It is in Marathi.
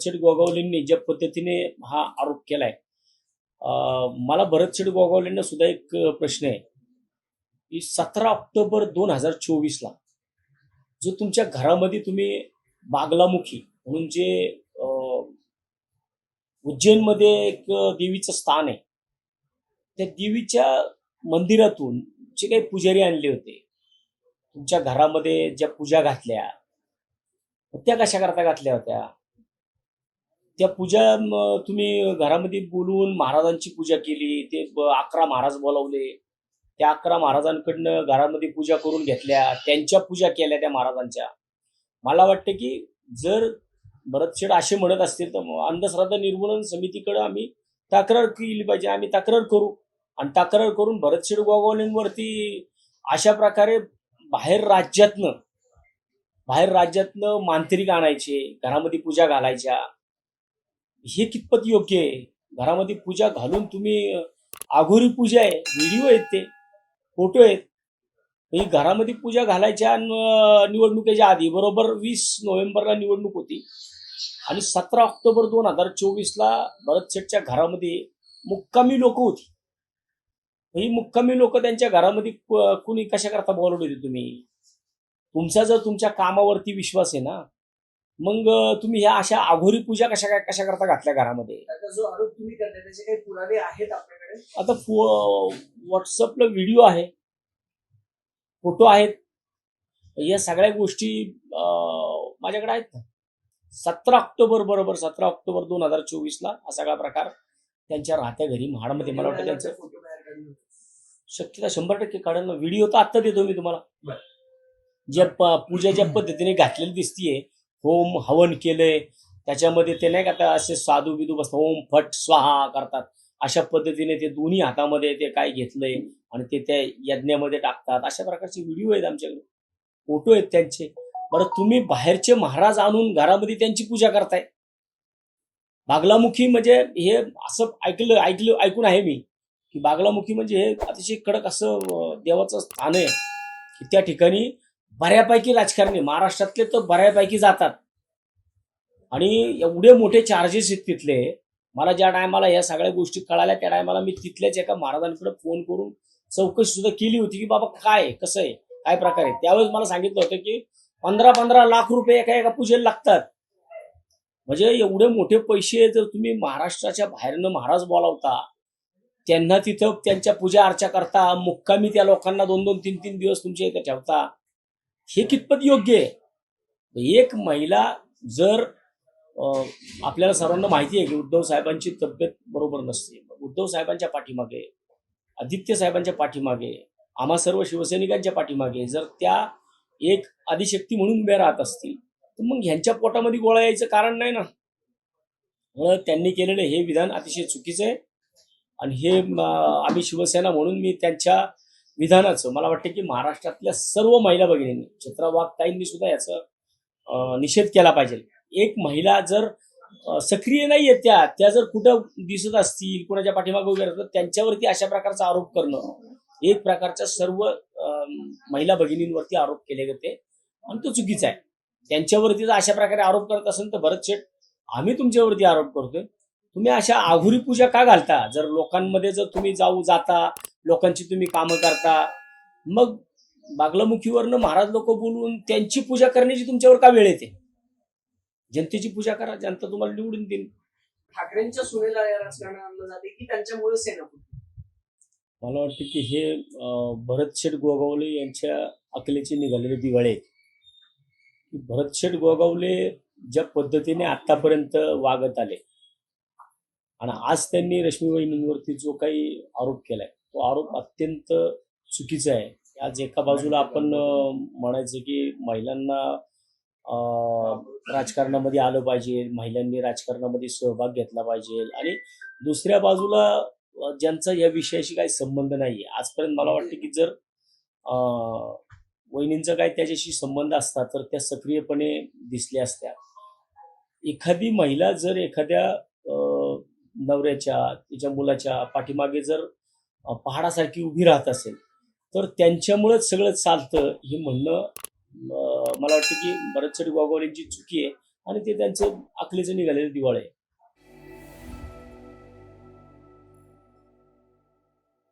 भरतशेठ गोगावलेंनी ज्या पद्धतीने हा आरोप केलाय, मला भरतशेठ गोगावलेंना सुद्धा एक प्रश्न आहे की 17 ऑक्टोबर 2024 ला जो तुमच्या घरामध्ये तुम्ही बागलामुखी म्हणून जे उज्जैनमध्ये एक देवीचं स्थान आहे, त्या देवीच्या मंदिरातून जे काही पुजारी आणले होते, तुमच्या घरामध्ये ज्या पूजा घातल्या त्या कशा करता घातल्या होत्या? त्या पूजा तुम्ही घरामध्ये बोलवून महाराजांची पूजा केली, ते 11 महाराज बोलावले, त्या 11 महाराजांकडनं घरामध्ये पूजा करून घेतल्या, त्यांच्या पूजा केल्या त्या महाराजांच्या. मला वाटतं की जर भरतशेठ असे म्हणत असतील तर अंधश्रद्धा निर्मूलन समितीकडे आम्ही तक्रार केली पाहिजे. आम्ही तक्रार करू आणि तक्रार करून भरतशेठ गोगावलेंवरती अशा प्रकारे बाहेर राज्यातनं मांत्रिक आणायचे, घरामध्ये पूजा घालायच्या, हे कितपत योग्य आहे? घरामध्ये पूजा घालून तुम्ही आघोरी पूजा आहे, व्हिडिओ आहेत, ते फोटो आहेत, ही घरामध्ये पूजा घालायच्या निवडणुकीच्या आधी. बरोबर 20 नोव्हेंबरला निवडणूक होती आणि 17 ऑक्टोबर 2024 ला भरतशेठच्या घरामध्ये मुक्कामी लोक होती. ही मुक्कामी लोक त्यांच्या घरामध्ये कुणी कशा करता बोलवले होते? तुमचा जर तुमच्या कामावरती विश्वास आहे ना, मग तुम्ही ह्या अशा आघोरी पूजा कशा करता घातल्या घरामध्ये? आता जो आरोप तुम्ही करताय त्याचे काही पुरावे आहेत आपल्याकडे? आता व्हॉट्सअपला व्हिडिओ आहे, फोटो आहेत, या सगळ्या गोष्टी माझ्याकडे आहेत ना. 17 ऑक्टोबर 2024 ला हा सगळा प्रकार त्यांच्या राहत्या घरी महाडमध्ये, मला वाटतं त्यांचं फोटो बाहेर काढले शक्यता 100% काढेल ना. व्हिडिओ तर आत्ता देतो मी तुम्हाला. ज्या पूजा ज्या पद्धतीने घातलेली दिसतीये, होम हवन केलंय, त्याच्यामध्ये ते नाही का आता असे साधू बिधू बसतात, ओम फट स्वाहा करतात, अशा पद्धतीने ते दोन्ही हातामध्ये ते काय घेतलंय आणि ते त्या यज्ञामध्ये टाकतात. अशा प्रकारचे व्हिडिओ आहेत आमच्याकडे, फोटो आहेत त्यांचे. बरं, तुम्ही बाहेरचे महाराज आणून घरामध्ये त्यांची पूजा करताय. बागलामुखी म्हणजे हे असं ऐकून आहे मी की बागलामुखी म्हणजे हे अतिशय कडक असं देवाचं स्थान आहे की त्या ठिकाणी बऱ्यापैकी राजकारणी महाराष्ट्रातले तर बऱ्यापैकी जातात आणि एवढे मोठे चार्जेस आहेत तिथले. मला ज्या टायमाला या सगळ्या गोष्टी कळाल्या त्या टायमाला मी तिथल्याच एका महाराजांकडे फोन करून चौकशी सुद्धा केली होती की बाबा काय कसं आहे, काय प्रकार आहे. त्यावेळेस मला सांगितलं होतं की 15 लाख रुपये एका पूजेला लागतात. म्हणजे एवढे मोठे पैसे जर तुम्ही महाराष्ट्राच्या बाहेरनं महाराज बोलावता, त्यांना तिथं त्यांच्या पूजा अर्चा करता, मुक्कामी त्या लोकांना 2-2, 3-3 दिवस तुमच्या इथे ठेवता, हे कितपत योग्य आहे? एक महिला जर आपल्याला सर्वांना माहिती आहे की उद्धव साहेबांची तब्येत बरोबर नसते, उद्धव साहेबांच्या पाठीमागे, आदित्य साहेबांच्या पाठीमागे, आम्हा सर्व शिवसैनिकांच्या पाठीमागे जर त्या एक आदिशक्ती म्हणून उभ्या राहत असतील तर मग ह्यांच्या पोटामध्ये गोळा यायचं कारण नाही ना. त्यांनी केलेलं हे विधान अतिशय चुकीचं आहे आणि हे आम्ही शिवसेना म्हणून मी त्यांच्या विधानाचं, मला वाटतं की महाराष्ट्रातल्या सर्व महिला भगिनींनी, चित्रा वाघताईंनी सुद्धा याचा निषेध केला पाहिजे. एक महिला जर सक्रिय नाहीये, त्या जर कुठं दिसत असतील, कुणाच्या पाठीमागे उभे राहतात, त्यांच्यावरती अशा प्रकारचा आरोप करणं एक प्रकारच्या सर्व महिला भगिनींवरती आरोप केले गेले आणि तो चुकीचा आहे. त्यांच्यावरती जर अशा प्रकारे आरोप करत असेल तर भरतशेठ, आम्ही तुमच्यावरती आरोप करतोय, तुम्ही अशा आघोरी पूजा का घालता? जर लोकांमध्ये जर तुम्ही जाता, लोकांची तुम्ही कामं करता, मग बागलामुखीवरनं महाराज लोक बोलून त्यांची पूजा करण्याची तुमच्यावर का वेळ येते? जनतेची पूजा करा, जनता तुम्हाला निवडून देईल. ठाकरेंच्या सुनेला या राजकारणात आणलं जाते की त्यांच्यामुळे सेना? मला वाटतं की हे भरतशेठ गोगावले यांच्या अकलेची निघालेली दिवाळी आहे. भरतशेठ गोगावले ज्या पद्धतीने आतापर्यंत वागत आले आणि आज त्यांनी रश्मी वहिनींवरती जो काही आरोप केलाय तो आरोप अत्यंत चुकीचा आहे. आज एका बाजूला आपण म्हणायचं की महिलांना राजकारणामध्ये आलं पाहिजे, महिलांनी राजकारणामध्ये सहभाग घेतला पाहिजे, आणि दुसऱ्या बाजूला ज्यांचा या विषयाशी काही संबंध नाहीये. आजपर्यंत मला वाटतं की जर वहिनींचा काही त्याच्याशी संबंध असता तर त्या सक्रियपणे दिसल्या असत्या. एखादी महिला जर एखाद्या नवऱ्याच्या, तिच्या मुलाच्या पाठीमागे जर पहाडासारखी उभी राहत असेल तर त्यांच्यामुळेच सगळं चालतं हे म्हणणं मला वाटतं की भरतशेठ गोगावलेंची चुकी आहे. आणि ते त्यांचं अकलीचं निघालेलं दिवाळ आहे.